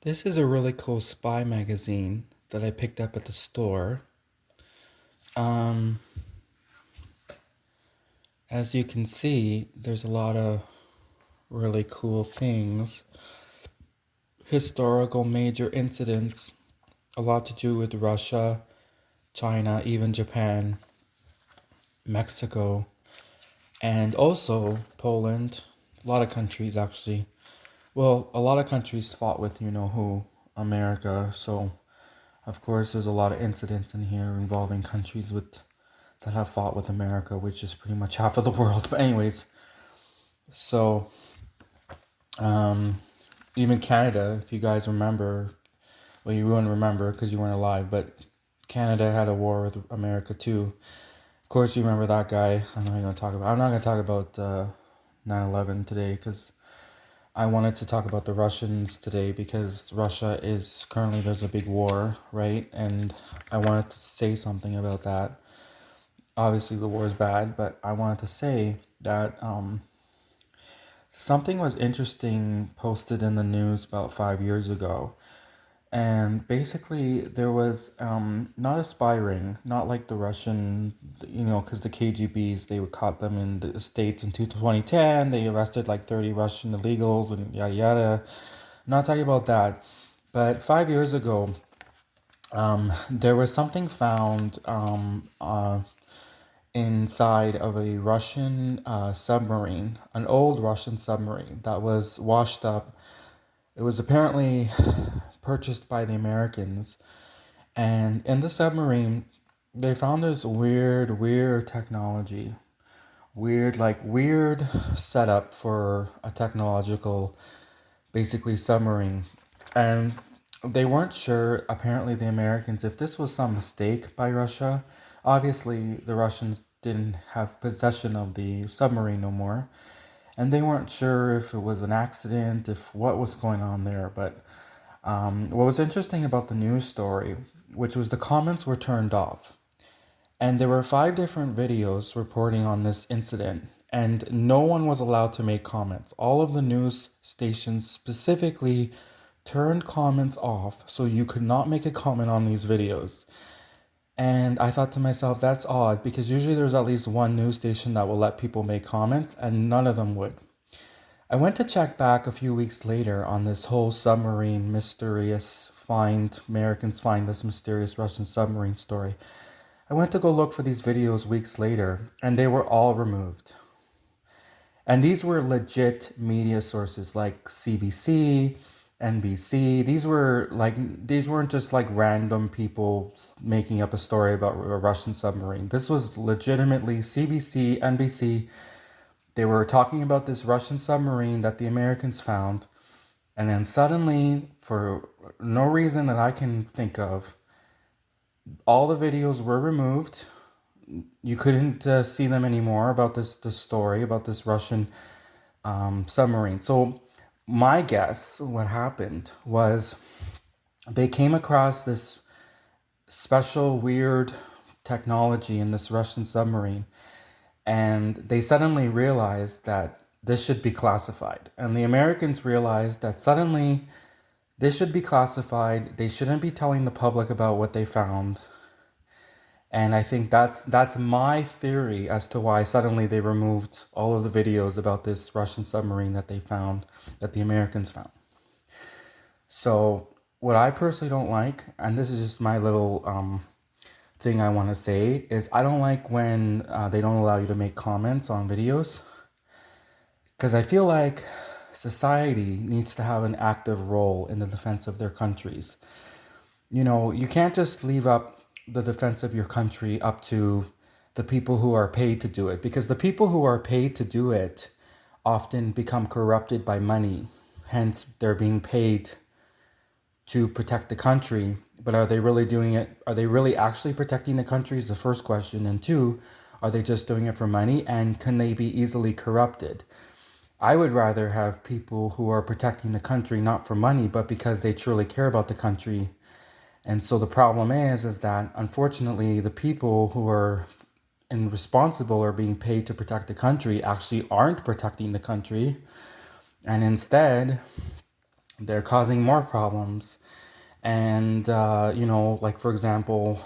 This is a really cool spy magazine that I picked up at the store. Um, as you can see, there's a lot of really cool things, historical major incidents, a lot to do with Russia, China, even Japan, Mexico, and also Poland. A lot of countries actually. Well, a lot of countries fought with you know who, America. So of course, there's a lot of incidents in here involving countries with that have fought with America, which is pretty much half of the world. But anyways, so um, even Canada, if you guys remember, well, you wouldn't remember because you weren't alive, but Canada had a war with America too. Of course, you remember that guy. I'm not gonna talk about. I'm not gonna talk about 9/11 today because I wanted to talk about the Russians today because Russia is currently there's a big war, right? And I wanted to say something about that. Obviously, the war is bad, but I wanted to say that something was interesting posted in the news about 5 years ago. And basically, there was not a spy ring, not like the Russian, because the KGBs, they caught them in the States in 2010. They arrested like 30 Russian illegals and yada yada. I'm not talking about that. But 5 years ago, there was something found inside of a Russian submarine, an old Russian submarine that was washed up. It was apparently purchased by the Americans. And in the submarine, they found this weird technology. Weird setup for a technological, basically, submarine. And they weren't sure, apparently, the Americans, if this was some mistake by Russia. Obviously, the Russians didn't have possession of the submarine no more. And they weren't sure if it was an accident, if what was going on there. But what was interesting about the news story, which was the comments were turned off. And there were five different videos reporting on this incident, and no one was allowed to make comments. All of the news stations specifically turned comments off so you could not make a comment on these videos. And I thought to myself, that's odd because usually there's at least one news station that will let people make comments, and none of them would. I went to check back a few weeks later on this whole submarine mysterious find, Americans find this mysterious Russian submarine story. I went to go look for these videos weeks later, and they were all removed. And these were legit media sources like CBC, NBC. These weren't just like random people making up a story about a Russian submarine. This was legitimately CBC, NBC. They were talking about this Russian submarine that the Americans found, and then suddenly, for no reason that I can think of, all the videos were removed. You couldn't see them anymore about this story about this Russian submarine. So my guess, what happened was they came across this special weird technology in this Russian submarine, and they suddenly realized that this should be classified. And the Americans realized that suddenly this should be classified. They shouldn't be telling the public about what they found. And I think that's my theory as to why suddenly they removed all of the videos about this Russian submarine that they found, that the Americans found. So what I personally don't like, and this is just my little thing I want to say, is I don't like when they don't allow you to make comments on videos, because I feel like society needs to have an active role in the defense of their countries. You can't just leave up the defense of your country up to the people who are paid to do it, because the people who are paid to do it often become corrupted by money. Hence, they're being paid to protect the country. But are they really doing it? Are they really actually protecting the country? Is the first question. And two, are they just doing it for money? And can they be easily corrupted? I would rather have people who are protecting the country not for money, but because they truly care about the country. And so the problem is that unfortunately the people who are responsible or being paid to protect the country actually aren't protecting the country, and instead they're causing more problems. And, like for example,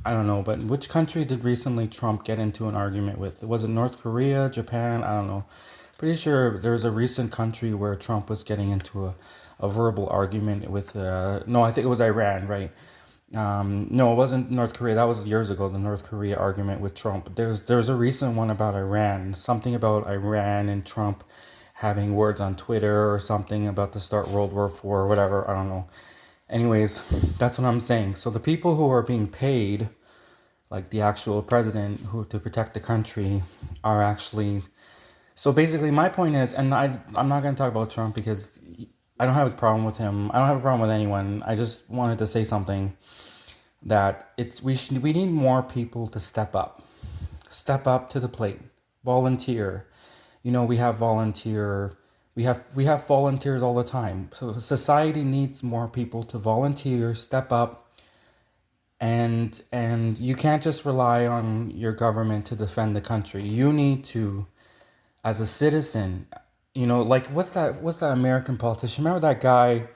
I don't know, but which country did recently Trump get into an argument with? Was it North Korea, Japan? I don't know. Pretty sure there's a recent country where Trump was getting into a verbal argument with, no, I think it was Iran, right? No, it wasn't North Korea. That was years ago, the North Korea argument with Trump. There's a recent one about Iran, something about Iran and Trump having words on Twitter or something about to start World War IV or whatever. I don't know. Anyways, that's what I'm saying. So the people who are being paid, like the actual president who to protect the country, are actually. So basically, my point is, and I'm not going to talk about Trump because I don't have a problem with him. I don't have a problem with anyone. I just wanted to say something that we need more people to step up to the plate, volunteer. We have volunteers all the time. So society needs more people to volunteer, step up, and you can't just rely on your government to defend the country. You need to, as a citizen, like what's that American politician? Remember that guy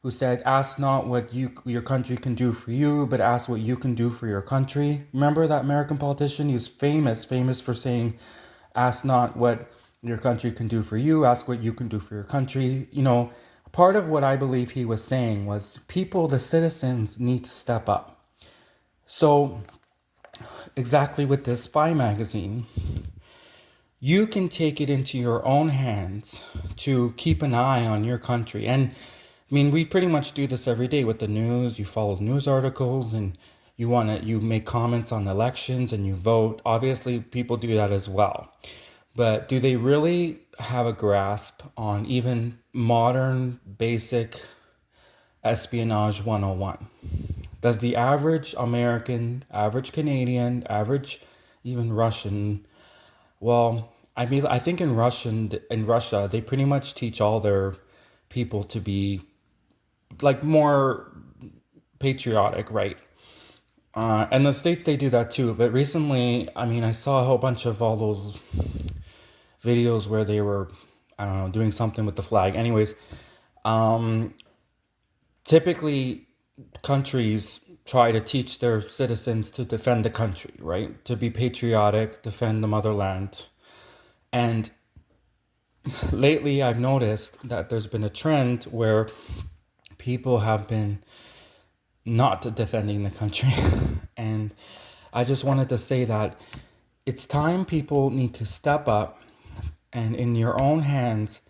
who said, "Ask not what your country can do for you, but ask what you can do for your country." Remember that American politician? He was famous for saying, "Ask not what your country can do for you, ask what you can do for your country." Part of what I believe he was saying was people, the citizens, need to step up. So, exactly with this spy magazine, you can take it into your own hands to keep an eye on your country. And I mean, we pretty much do this every day with the news. You follow news articles and you make comments on elections and you vote. Obviously, people do that as well. But do they really have a grasp on even modern basic espionage 101? Does the average American, average Canadian, average even Russian, well, I mean, I think in Russia, they pretty much teach all their people to be like more patriotic, right? And the States, they do that too. But recently, I mean, I saw a whole bunch of all those videos where they were, I don't know, doing something with the flag. Anyways, um, typically countries try to teach their citizens to defend the country, right? To be patriotic, defend the motherland. And lately, I've noticed that there's been a trend where people have been not defending the country. And I just wanted to say that it's time people need to step up and in your own hands,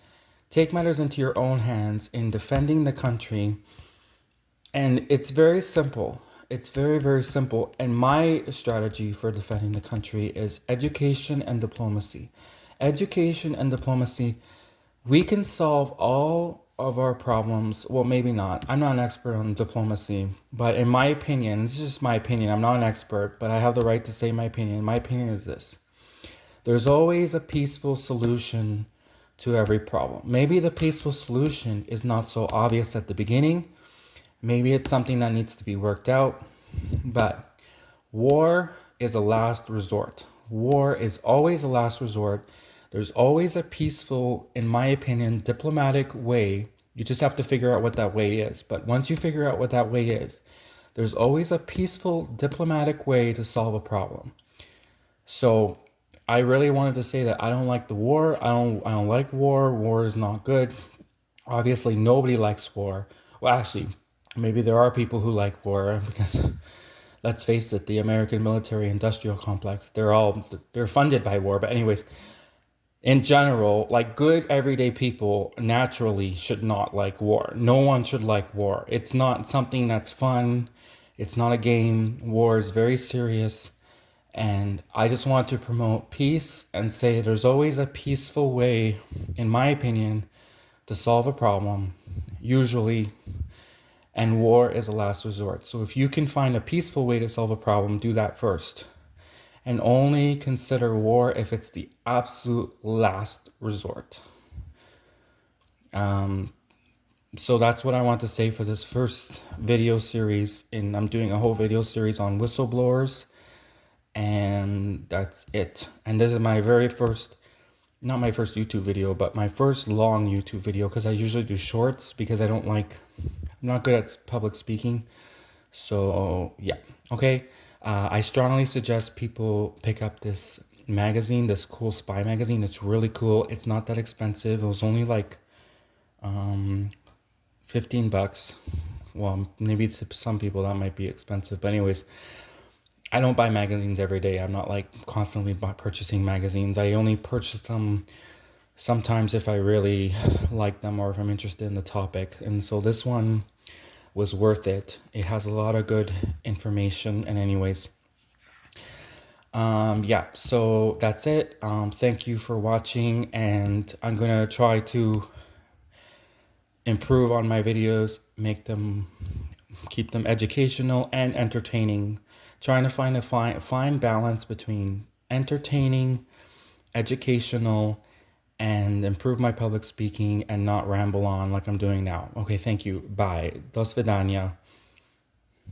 take matters into your own hands in defending the country. And it's very simple. It's very, very simple. And my strategy for defending the country is education and diplomacy. Education and diplomacy, we can solve all of our problems. Well, maybe not. I'm not an expert on diplomacy, but in my opinion, this is just my opinion. I'm not an expert, but I have the right to say my opinion. My opinion is this: there's always a peaceful solution to every problem. Maybe the peaceful solution is not so obvious at the beginning. Maybe it's something that needs to be worked out, but war is a last resort. War is always a last resort. There's always a peaceful, in my opinion, diplomatic way. You just have to figure out what that way is. But once you figure out what that way is, there's always a peaceful, diplomatic way to solve a problem. So I really wanted to say that I don't like the war. I don't like war. War is not good. Obviously, nobody likes war. Well, actually, maybe there are people who like war because let's face it, the American military industrial complex, they're funded by war. But anyways, in general, like good everyday people naturally should not like war. No one should like war. It's not something that's fun. It's not a game. War is very serious. And I just want to promote peace and say there's always a peaceful way, in my opinion, to solve a problem, usually, and war is a last resort. So if you can find a peaceful way to solve a problem, do that first. And only consider war if it's the absolute last resort. So that's what I want to say for this first video series. And I'm doing a whole video series on whistleblowers. And that's it. And this is my very first not my first YouTube video, but my first long YouTube video, because I usually do shorts because I'm not good at public speaking. So yeah, okay. I strongly suggest people pick up this magazine, this cool spy magazine. It's really cool. It's not that expensive. It was only like 15 bucks. Well, maybe to some people that might be expensive, but anyways, I don't buy magazines every day. I'm not like constantly purchasing magazines. I only purchase them sometimes if I really like them or if I'm interested in the topic. And so this one was worth it. It has a lot of good information. And anyways, yeah, so that's it. Thank you for watching, and I'm gonna try to improve on my videos, keep them educational and entertaining, trying to find a fine balance between entertaining, educational, and improve my public speaking and not ramble on like I'm doing now. Okay, thank you. Bye. Do svidania.